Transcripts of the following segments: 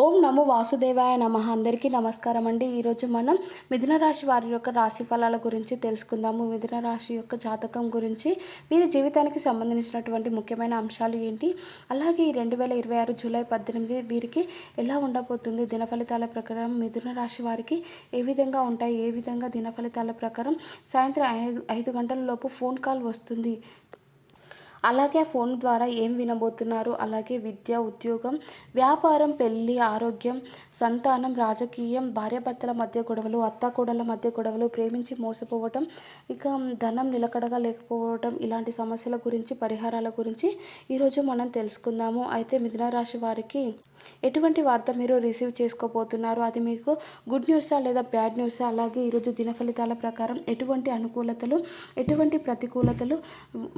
ఓం నమో వాసుదేవాయ నమః. అందరికీ నమస్కారం అండి. ఈరోజు మనం మిథున రాశి వారి యొక్క రాశి ఫలాల గురించి తెలుసుకుందాము. మిథున రాశి యొక్క జాతకం గురించి, వీరి జీవితానికి సంబంధించినటువంటి ముఖ్యమైన అంశాలు ఏంటి, అలాగే ఈ 2026 జూలై 18 వీరికి ఎలా ఉండబోతుంది, దిన ఫలితాల ప్రకారం మిథున రాశి వారికి ఏ విధంగా ఉంటాయి, ఏ విధంగా దిన ఫలితాల ప్రకారం సాయంత్రం 5 గంటల లోపు ఫోన్ కాల్ వస్తుంది, అలాగే ఫోన్ ద్వారా ఏం వినబోతున్నారు, అలాగే విద్య, ఉద్యోగం, వ్యాపారం, పెళ్ళి, ఆరోగ్యం, సంతానం, రాజకీయం, భార్యాభర్తల మధ్య గొడవలు, అత్తాకోడళ్ళ మధ్య గొడవలు, ప్రేమించి మోసపోవటం, ఇక ధనం నిలకడగా లేకపోవటం, ఇలాంటి సమస్యల గురించి, పరిహారాల గురించి ఈరోజు మనం తెలుసుకుందాము. అయితే మిథున రాశి వారికి ఎటువంటి వార్త మీరు రిసీవ్ చేసుకోబోతున్నారు, అది మీకు గుడ్ న్యూసా లేదా బ్యాడ్ న్యూసా, అలాగే ఈరోజు దిన ఫలితాల ప్రకారం ఎటువంటి అనుకూలతలు, ఎటువంటి ప్రతికూలతలు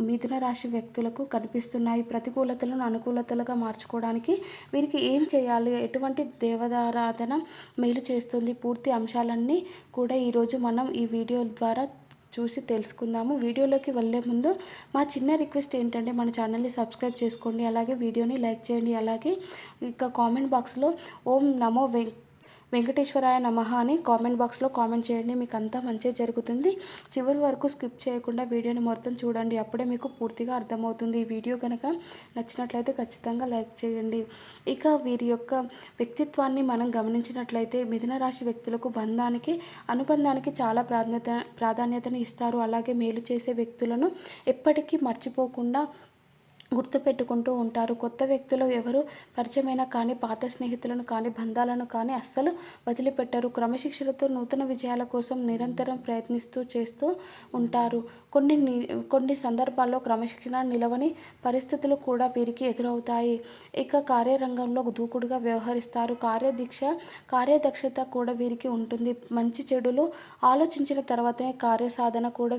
మిథున రాశి వ్యక్తులకు కనిపిస్తున్నాయి, ప్రతికూలతలను అనుకూలతలుగా మార్చుకోవడానికి వీరికి ఏం చేయాలి, ఎటువంటి దేవతారాధన మేలు చేస్తుంది, పూర్తి అంశాలన్నీ కూడా ఈరోజు మనం ఈ వీడియో ద్వారా చూసి తెలుసుకుందాము. వీడియోలోకి వెళ్ళే ముందు మా చిన్న రిక్వెస్ట్ ఏంటంటే మన ఛానల్ని సబ్స్క్రైబ్ చేసుకోండి, అలాగే వీడియోని లైక్ చేయండి, అలాగే ఇక కామెంట్ బాక్స్లో ఓం నమో వెంకటేశ్వరాయ నమః అని కామెంట్ బాక్స్లో కామెంట్ చేయండి. మీకు అంతా మంచి జరుగుతుంది. చివరి వరకు స్కిప్ చేయకుండా వీడియోని మొత్తం చూడండి, అప్పుడే మీకు పూర్తిగా అర్థమవుతుంది. ఈ వీడియో కనుక నచ్చినట్లయితే ఖచ్చితంగా లైక్ చేయండి. ఇక వీరి యొక్క వ్యక్తిత్వాన్ని మనం గమనించినట్లయితే మిథున రాశి వ్యక్తులకు బంధానికి, అనుబంధానికి చాలా ప్రాధాన్యతను ఇస్తారు. అలాగే మేలు చేసే వ్యక్తులను ఎప్పటికీ మర్చిపోకుండా గుర్తుపెట్టుకుంటూ ఉంటారు. కొత్త వ్యక్తులు ఎవరు పరిచయమైనా కానీ, పాత స్నేహితులను కానీ, బంధాలను కానీ అస్సలు వదిలిపెట్టరు. క్రమశిక్షణతో నూతన విజయాల కోసం నిరంతరం చేస్తూ ఉంటారు. కొన్ని సందర్భాల్లో క్రమశిక్షణ నిలవని పరిస్థితులు కూడా వీరికి ఎదురవుతాయి. ఇక కార్యరంగంలో దూకుడుగా వ్యవహరిస్తారు. కార్యదక్షత కూడా వీరికి ఉంటుంది. మంచి చెడులు ఆలోచించిన తర్వాతనే కార్యసాధన కూడా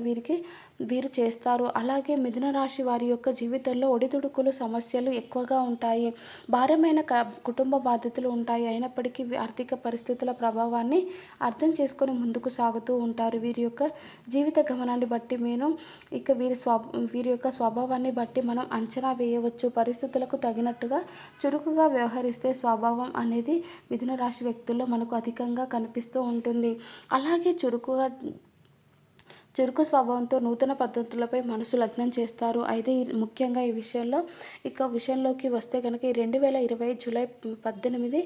వీరు చేస్తారు. అలాగే మిథున రాశి వారి యొక్క జీవితంలో ఒడిదుడుకులు, సమస్యలు ఎక్కువగా ఉంటాయి. భారమైన కుటుంబ బాధ్యతలు ఉంటాయి. అయినప్పటికీ ఆర్థిక పరిస్థితుల ప్రభావాన్ని అర్థం చేసుకొని ముందుకు సాగుతూ ఉంటారు. వీరి యొక్క జీవిత గమనాన్ని బట్టి వీరి యొక్క స్వభావాన్ని బట్టి మనం అంచనా వేయవచ్చు. పరిస్థితులకు తగినట్టుగా చురుకుగా వ్యవహరిస్తే స్వభావం అనేది మిథున రాశి వ్యక్తుల్లో మనకు అధికంగా కనిపిస్తూ ఉంటుంది. అలాగే చురుకు స్వభావంతో నూతన పద్ధతులపై మనసు లగ్నం చేస్తారు. అయితే ముఖ్యంగా ఈ విషయంలోకి వస్తే కనుక ఈ 2020 జూలై 18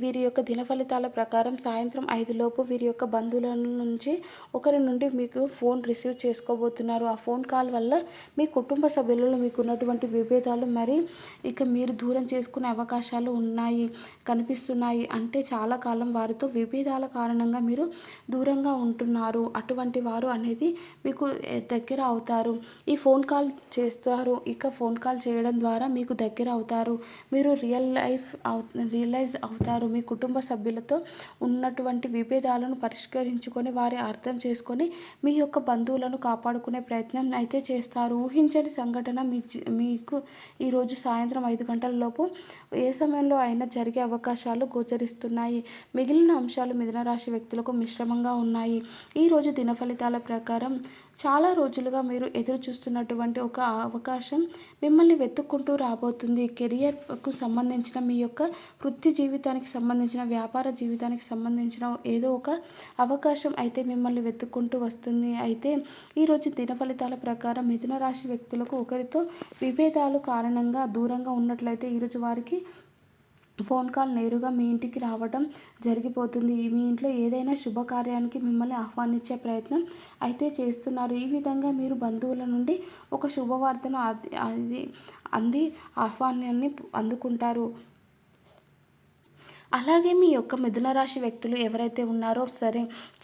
వీరి యొక్క దిన ఫలితాల ప్రకారం సాయంత్రం 5 లోపు వీరి యొక్క బంధువుల నుంచి ఒకరి నుండి మీకు ఫోన్ రిసీవ్ చేసుకోబోతున్నారు. ఆ ఫోన్ కాల్ వల్ల మీ కుటుంబ సభ్యులలో మీకు ఉన్నటువంటి విభేదాలు మీరు దూరం చేసుకునే అవకాశాలు కనిపిస్తున్నాయి. అంటే చాలా కాలం వారితో విభేదాల కారణంగా మీరు దూరంగా ఉంటున్నారు. అటువంటి వారు అనేది మీకు దగ్గర అవుతారు. ఈ ఫోన్ కాల్ చేస్తారు. ఇక ఫోన్ కాల్ చేయడం ద్వారా మీకు దగ్గర అవుతారు. మీరు రియలైజ్ అవుతారు. మీ కుటుంబ సభ్యులతో ఉన్నటువంటి విభేదాలను పరిష్కరించుకొని వారి అర్థం చేసుకొని మీ యొక్క బంధువులను కాపాడుకునే ప్రయత్నం అయితే చేస్తారు. ఊహించని సంఘటన మీకు ఈరోజు సాయంత్రం 5 గంటల లోపు ఏ సమయంలో అయినా జరిగే అవకాశాలు గోచరిస్తున్నాయి. మిగిలిన అంశాలు మిథున రాశి వ్యక్తులకు మిశ్రమంగా ఉన్నాయి. ఈరోజు దిన ఫలితాల ప్రకారం చాలా రోజులుగా మీరు ఎదురు చూస్తున్నటువంటి ఒక అవకాశం మిమ్మల్ని వెతుక్కుంటూ రాబోతుంది. కెరియర్కు సంబంధించిన, మీ యొక్క వృత్తి జీవితానికి సంబంధించిన, వ్యాపార జీవితానికి సంబంధించిన ఏదో ఒక అవకాశం అయితే మిమ్మల్ని వెతుక్కుంటూ వస్తుంది. అయితే ఈరోజు దిన ఫలితాల ప్రకారం మిథున రాశి వ్యక్తులకు ఒకరితో విభేదాలు కారణంగా దూరంగా ఉన్నట్లయితే ఈరోజు వారికి ఫోన్ కాల్ నేరుగా మీ ఇంటికి రావడం జరిగిపోతుంది. మీ ఇంట్లో ఏదైనా శుభకార్యానికి మిమ్మల్ని ఆహ్వానించే ప్రయత్నం అయితే చేస్తున్నారు. ఈ విధంగా మీరు బంధువుల నుండి ఒక శుభవార్తను ఆహ్వానాన్ని అందుకుంటారు. అలాగే మీ యొక్క మిథున రాశి వ్యక్తులు ఎవరైతే ఉన్నారో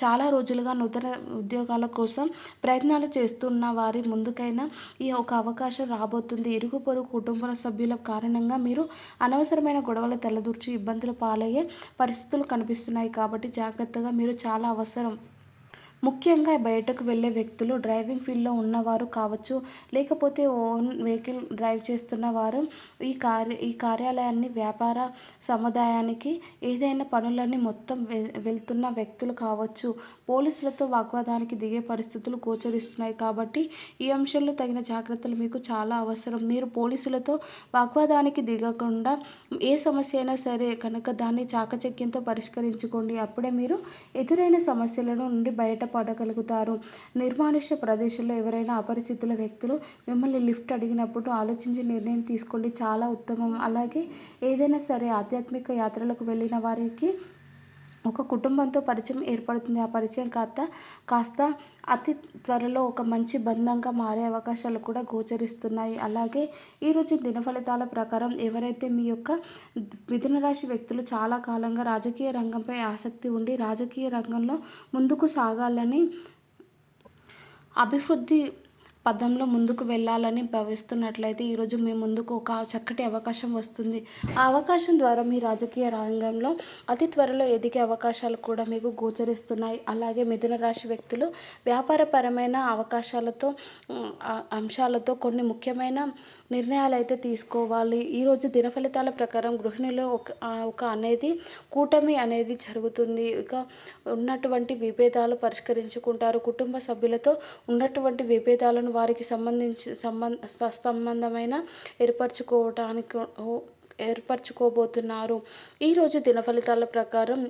చాలా రోజులుగా నూతన ఉద్యోగాల కోసం ప్రయత్నాలు చేస్తున్న వారి ముందుకైనా ఈ ఒక అవకాశం రాబోతుంది. ఇరుగు పొరుగు కుటుంబ సభ్యుల కారణంగా మీరు అనవసరమైన గొడవలు తలదూర్చి ఇబ్బందులు పాలయ్యే పరిస్థితులు కనిపిస్తున్నాయి. కాబట్టి జాగ్రత్తగా మీరు చాలా ముఖ్యంగా బయటకు వెళ్ళే వ్యక్తులు డ్రైవింగ్ ఫీల్డ్లో ఉన్నవారు కావచ్చు, లేకపోతే ఓన్ వెహికల్ డ్రైవ్ చేస్తున్న వారు ఈ కార్యాలయాన్ని వ్యాపార సముదాయానికి ఏదైనా పనులన్నీ మొత్తం వెళ్తున్న వ్యక్తులు కావచ్చు, పోలీసులతో వాగ్వాదానికి దిగే పరిస్థితులు గోచరిస్తున్నాయి. కాబట్టి ఈ అంశంలో తగిన జాగ్రత్తలు మీకు చాలా అవసరం. మీరు పోలీసులతో వాగ్వాదానికి దిగకుండా ఏ సమస్య అయినా సరే కనుక దాన్ని చాకచక్యంతో పరిష్కరించుకోండి. అప్పుడే మీరు ఎదురైన సమస్యల నుండి బయటపడగలుగుతారు. నిర్మానుష్య ప్రదేశంలో ఎవరైనా అపరిచితుల వ్యక్తులు మిమ్మల్ని లిఫ్ట్ అడిగినప్పుడు ఆలోచించి నిర్ణయం తీసుకోండి, చాలా ఉత్తమం. అలాగే ఏదైనా సరే ఆధ్యాత్మిక యాత్రలకు వెళ్ళిన వారికి ఒక కుటుంబంతో పరిచయం ఏర్పడుతుంది. ఆ పరిచయం కాస్త అతి త్వరలో ఒక మంచి బంధంగా మారే అవకాశాలు కూడా గోచరిస్తున్నాయి. అలాగే ఈరోజు దిన ఫలితాల ప్రకారం ఎవరైతే మీ యొక్క మిథున రాశి వ్యక్తులు చాలా కాలంగా రాజకీయ రంగంపై ఆసక్తి ఉండి రాజకీయ రంగంలో ముందుకు సాగాలని, అభివృద్ధి పదంలో ముందుకు వెళ్ళాలని భావిస్తున్నట్లయితే ఈరోజు మీ ముందుకు ఒక చక్కటి అవకాశం వస్తుంది. ఆ అవకాశం ద్వారా మీ రాజకీయ రంగంలో అతి త్వరలో ఎదిగే అవకాశాలు కూడా మీకు గోచరిస్తున్నాయి. అలాగే మిథున రాశి వ్యక్తులు వ్యాపారపరమైన అంశాలతో కొన్ని ముఖ్యమైన నిర్ణయాలు అయితే తీసుకోవాలి. ఈరోజు దిన ఫలితాల ప్రకారం గృహిణిలో ఒక అనేది కూటమి అనేది జరుగుతుంది. ఇక ఉన్నటువంటి విభేదాలు పరిష్కరించుకుంటారు. కుటుంబ సభ్యులతో ఉన్నటువంటి విభేదాలను వారికి సంబంధమైన ఏర్పరచుకోబోతున్నారు. ఈరోజు దిన ఫలితాల ప్రకారం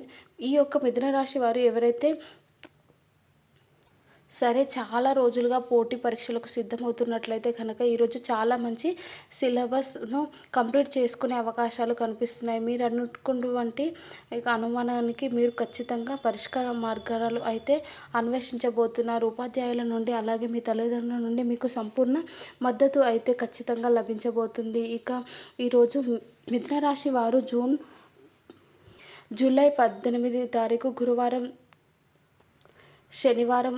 ఈ యొక్క మిథున రాశి వారు ఎవరైతే చాలా రోజులుగా పోటీ పరీక్షలకు సిద్ధమవుతున్నట్లయితే కనుక ఈరోజు చాలా మంచి సిలబస్ను కంప్లీట్ చేసుకునే అవకాశాలు కనిపిస్తున్నాయి. మీరు అనుకున్నటువంటి అనుమానానికి మీరు ఖచ్చితంగా పరిష్కార మార్గాలు అయితే అన్వేషించబోతున్నారు. ఉపాధ్యాయుల నుండి అలాగే మీ తల్లిదండ్రుల నుండి మీకు సంపూర్ణ మద్దతు అయితే ఖచ్చితంగా లభించబోతుంది. ఇక ఈరోజు మిథున రాశి వారు జూలై 18 తారీఖు గురువారం, శనివారం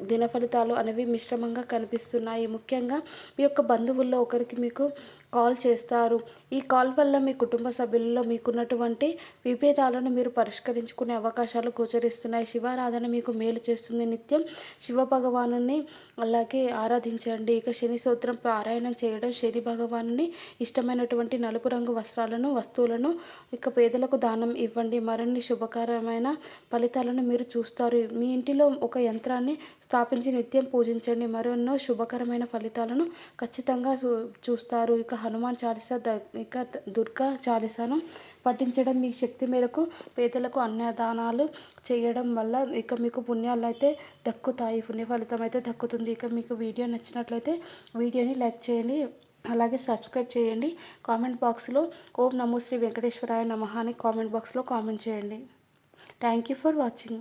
దిన ఫలితాలు అనేవి మిశ్రమంగా కనిపిస్తున్నాయి. ముఖ్యంగా మీ యొక్క బంధువుల్లో ఒకరికి మీకు కాల్ చేస్తారు. ఈ కాల్ వల్ల మీ కుటుంబ సభ్యులలో మీకున్నటువంటి విభేదాలను మీరు పరిష్కరించుకునే అవకాశాలు గోచరిస్తున్నాయి. శివారాధన మీకు మేలు చేస్తుంది. నిత్యం శివ భగవానుని అలాగే ఆరాధించండి. ఇక శని స్తోత్రం పారాయణం చేయడం, శని భగవానుని ఇష్టమైనటువంటి నలుపు రంగు వస్తువులను ఇక పేదలకు దానం ఇవ్వండి. మరిన్ని శుభకరమైన ఫలితాలను మీరు చూస్తారు. మీ ఇంటిలో ఒక యంత్రాన్ని స్థాపించి నిత్యం పూజించండి. మరెన్నో శుభకరమైన ఫలితాలను ఖచ్చితంగా చూస్తారు. ఇక హనుమాన్ చాలీసా ఇక దుర్గా చాలీసాను పఠించడం, మీ శక్తి మేరకు పేదలకు అన్నదానాలు చేయడం వల్ల ఇక మీకు పుణ్యాలు అయితే దక్కుతాయి, పుణ్య ఫలితం అయితే దక్కుతుంది. ఇక మీకు వీడియో నచ్చినట్లయితే వీడియోని లైక్ చేయండి, అలాగే సబ్స్క్రైబ్ చేయండి. కామెంట్ బాక్స్లో ఓం నమో శ్రీ వెంకటేశ్వరాయ నమః అని కామెంట్ బాక్స్లో కామెంట్ చేయండి. Thank you for watching.